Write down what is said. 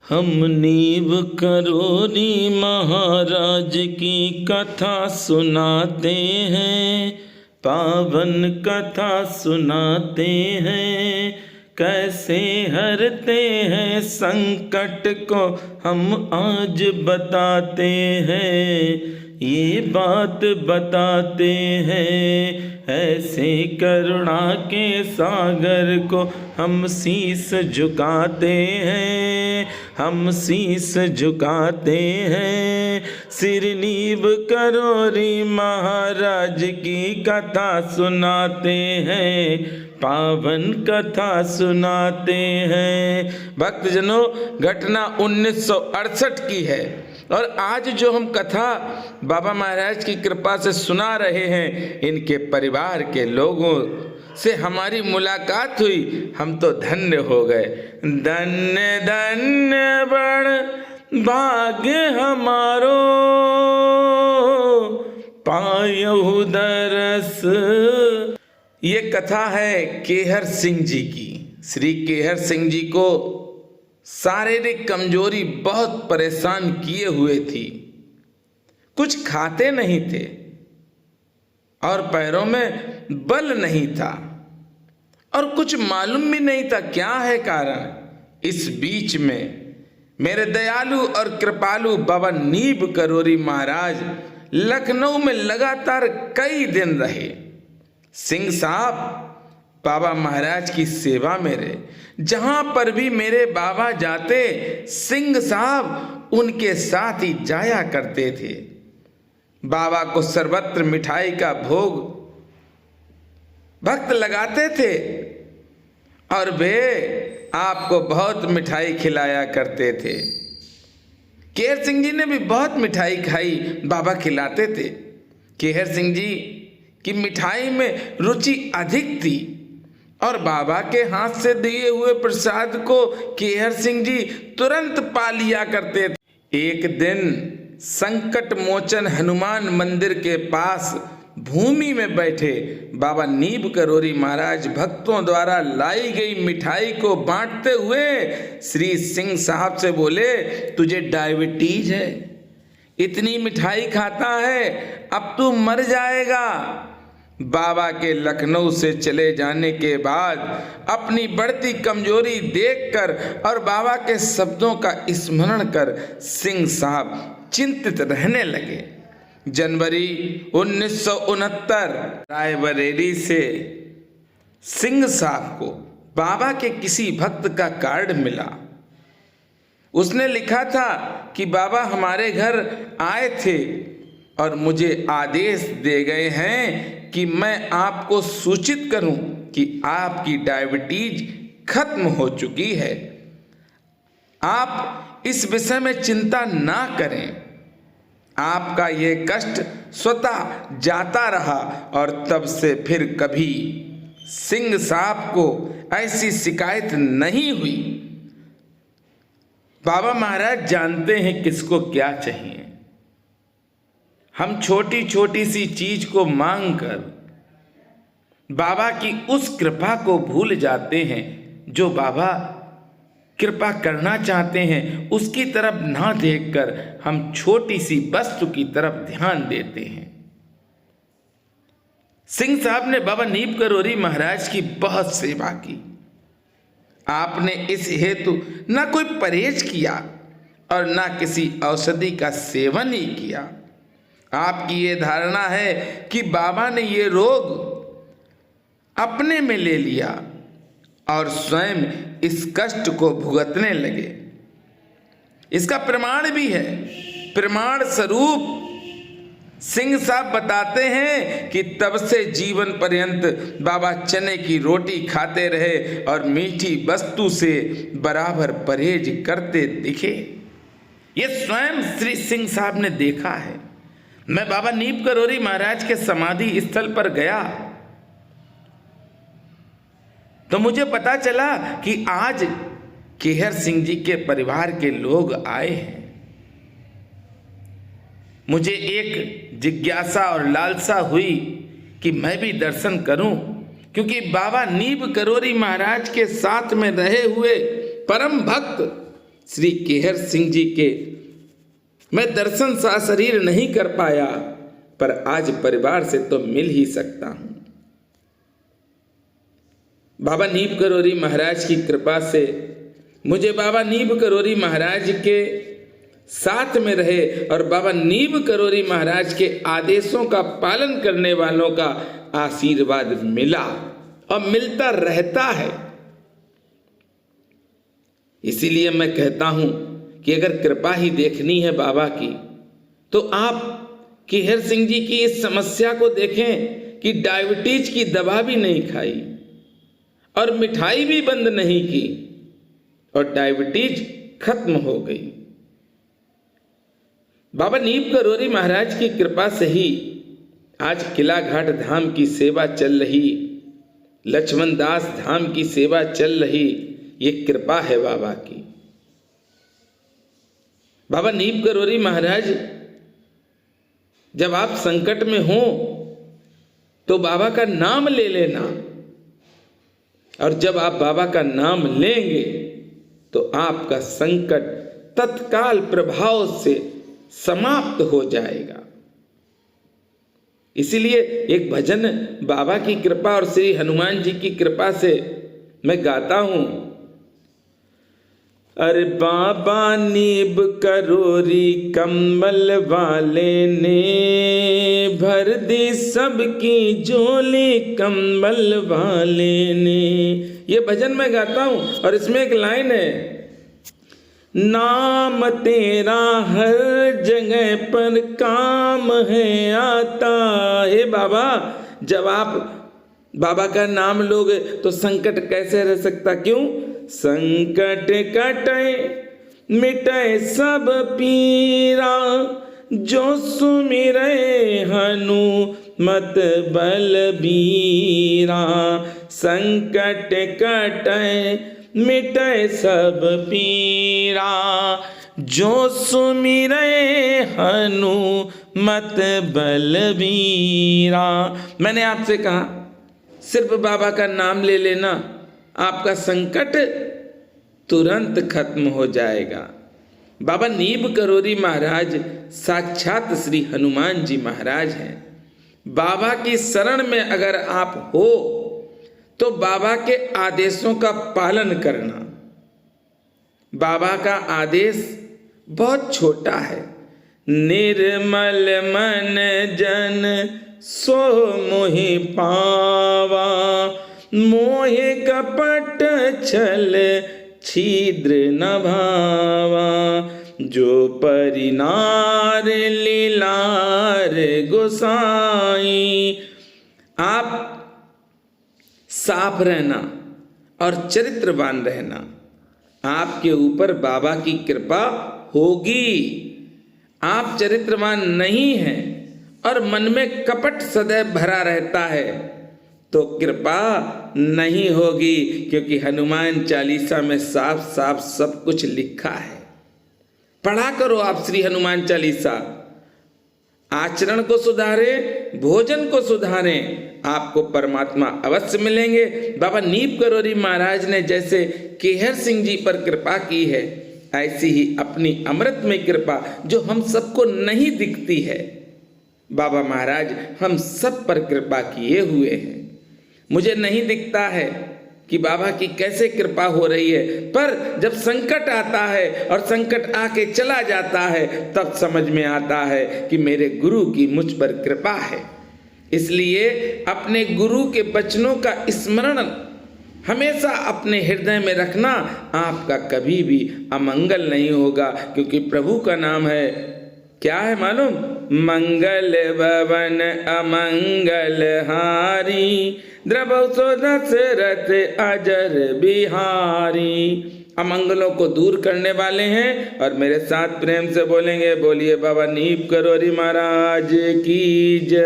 हम नीव करोरी महाराज की कथा सुनाते हैं, पावन कथा सुनाते हैं। कैसे हरते हैं संकट को हम आज बताते हैं, ये बात बताते हैं। ऐसे करुणा के सागर को हम शीस झुकाते हैं, हम शीस झुकाते हैं। सिर नीव करोरी महाराज की कथा सुनाते हैं, पावन कथा सुनाते हैं। भक्तजनों, घटना 1968 की है और आज जो हम कथा बाबा महाराज की कृपा से सुना रहे हैं, इनके परिवार के लोगों से हमारी मुलाकात हुई। हम तो धन्य हो गए। धन्य धन्य बड़ भाग्य हमारो, पायहु दरस। ये कथा है केहर सिंह जी की। श्री केहर सिंह जी को शारीरिक कमजोरी बहुत परेशान किए हुए थी। कुछ खाते नहीं थे और पैरों में बल नहीं था और कुछ मालूम भी नहीं था क्या है कारण। इस बीच में मेरे दयालु और कृपालु बाबा नीब करोरी महाराज लखनऊ में लगातार कई दिन रहे। सिंह साहब बाबा महाराज की सेवा में रहे। जहां पर भी मेरे बाबा जाते, सिंह साहब उनके साथ ही जाया करते थे। बाबा को सर्वत्र मिठाई का भोग भक्त लगाते थे और वे आपको बहुत मिठाई खिलाया करते थे। केहर सिंह जी ने भी बहुत मिठाई खाई, बाबा खिलाते थे। केहर सिंह जी की मिठाई में रुचि अधिक थी और बाबा के हाथ से दिए हुए प्रसाद को केहर सिंह जी तुरंत पा लिया करते थे। एक दिन संकट मोचन हनुमान मंदिर के पास भूमि में बैठे बाबा नीब करोरी महाराज भक्तों द्वारा लाई गई मिठाई को बांटते हुए श्री सिंह साहब से बोले, तुझे डायबिटीज है, इतनी मिठाई खाता है, अब तू मर जाएगा। बाबा के लखनऊ से चले जाने के बाद अपनी बढ़ती कमजोरी देखकर और बाबा के शब्दों का स्मरण कर सिंह साहब चिंतित रहने लगे। जनवरी 1969 रायबरेली से सिंह साहब को बाबा के किसी भक्त का कार्ड मिला। उसने लिखा था कि बाबा हमारे घर आए थे और मुझे आदेश दे गए हैं कि मैं आपको सूचित करूं कि आपकी डायबिटीज खत्म हो चुकी है। आप इस विषय में चिंता ना करें। आपका ये कष्ट स्वतः जाता रहा और तब से फिर कभी सिंह साहब को ऐसी शिकायत नहीं हुई। बाबा महाराज जानते हैं किसको क्या चाहिए। हम छोटी छोटी सी चीज को मांगकर बाबा की उस कृपा को भूल जाते हैं। जो बाबा कृपा करना चाहते हैं उसकी तरफ ना देखकर हम छोटी सी वस्तु की तरफ ध्यान देते हैं। सिंह साहब ने बाबा नीब करोरी महाराज की बहुत सेवा की। आपने इस हेतु ना कोई परहेज किया और ना किसी औषधि का सेवन ही किया। आपकी ये धारणा है कि बाबा ने ये रोग अपने में ले लिया और स्वयं इस कष्ट को भुगतने लगे। इसका प्रमाण भी है। प्रमाण स्वरूप सिंह साहब बताते हैं कि तब से जीवन पर्यंत बाबा चने की रोटी खाते रहे और मीठी वस्तु से बराबर परहेज करते दिखे। ये स्वयं श्री सिंह साहब ने देखा है। मैं बाबा नीब करोरी महाराज के समाधि स्थल पर गया तो मुझे पता चला कि आज केहर सिंह जी के परिवार के लोग आए हैं। मुझे एक जिज्ञासा और लालसा हुई कि मैं भी दर्शन करूं, क्योंकि बाबा नीब करोरी महाराज के साथ में रहे हुए परम भक्त श्री केहर सिंह जी के मैं दर्शन साशरीर नहीं कर पाया, पर आज परिवार से तो मिल ही सकता हूं। बाबा नीम करोरी महाराज की कृपा से मुझे बाबा नीम करोरी महाराज के साथ में रहे और बाबा नीम करोरी महाराज के आदेशों का पालन करने वालों का आशीर्वाद मिला और मिलता रहता है। इसीलिए मैं कहता हूं कि अगर कृपा ही देखनी है बाबा की, तो आप केहर सिंह जी की इस समस्या को देखें कि डायबिटीज की दवा भी नहीं खाई और मिठाई भी बंद नहीं की और डायबिटीज खत्म हो गई। बाबा नीम करोरी महाराज की कृपा से ही आज किला घाट धाम की सेवा चल रही, लक्ष्मण दास धाम की सेवा चल रही। ये कृपा है बाबा की। बाबा नीम करोरी महाराज, जब आप संकट में हो तो बाबा का नाम ले लेना, और जब आप बाबा का नाम लेंगे तो आपका संकट तत्काल प्रभाव से समाप्त हो जाएगा। इसीलिए एक भजन बाबा की कृपा और श्री हनुमान जी की कृपा से मैं गाता हूं। अरे बाबा नीम करोरी कम्बल वाले ने भर दी सबकी झोली कम्बल वाले ने। ये भजन मैं गाता हूं और इसमें एक लाइन है, नाम तेरा हर जगह पर काम है आता। हे बाबा, जब आप बाबा का नाम लोगे तो संकट कैसे रह सकता? क्यों? संकट कटे मिटे सब पीरा, जो सुमिरे हनुमत बलबीरा। संकट कटे मिटे सब पीरा, जो सुमिरे हनुमत बलबीरा। मैंने आपसे कहा सिर्फ बाबा का नाम ले लेना, आपका संकट तुरंत खत्म हो जाएगा। बाबा नीम करोरी महाराज साक्षात श्री हनुमान जी महाराज हैं। बाबा की शरण में अगर आप हो तो बाबा के आदेशों का पालन करना। बाबा का आदेश बहुत छोटा है, निर्मल मन जन सो मोहि पावा, मोहे कपट छल छिद्र न भावा, जो परिनार लीलार गोसाई। आप साफ रहना और चरित्रवान रहना, आपके ऊपर बाबा की कृपा होगी। आप चरित्रवान नहीं हैं और मन में कपट सदैव भरा रहता है तो कृपा नहीं होगी, क्योंकि हनुमान चालीसा में साफ साफ सब कुछ लिखा है। पढ़ा करो आप श्री हनुमान चालीसा, आचरण को सुधारें, भोजन को सुधारें, आपको परमात्मा अवश्य मिलेंगे। बाबा नीम करोरी महाराज ने जैसे केहर सिंह जी पर कृपा की है, ऐसी ही अपनी अमृतमय कृपा जो हम सबको नहीं दिखती है, बाबा महाराज हम सब पर कृपा किए हुए हैं। मुझे नहीं दिखता है कि बाबा की कैसे कृपा हो रही है, पर जब संकट आता है और संकट आके चला जाता है तब समझ में आता है कि मेरे गुरु की मुझ पर कृपा है। इसलिए अपने गुरु के वचनों का स्मरण हमेशा अपने हृदय में रखना, आपका कभी भी अमंगल नहीं होगा, क्योंकि प्रभु का नाम है, क्या है मालूम? मंगल भवन अमंगल हारी, द्रवौ सो दशरथ अजर बिहारी। अमंगलों को दूर करने वाले हैं और मेरे साथ प्रेम से बोलेंगे, बोलिए बाबा नीम करोरी महाराज की जय।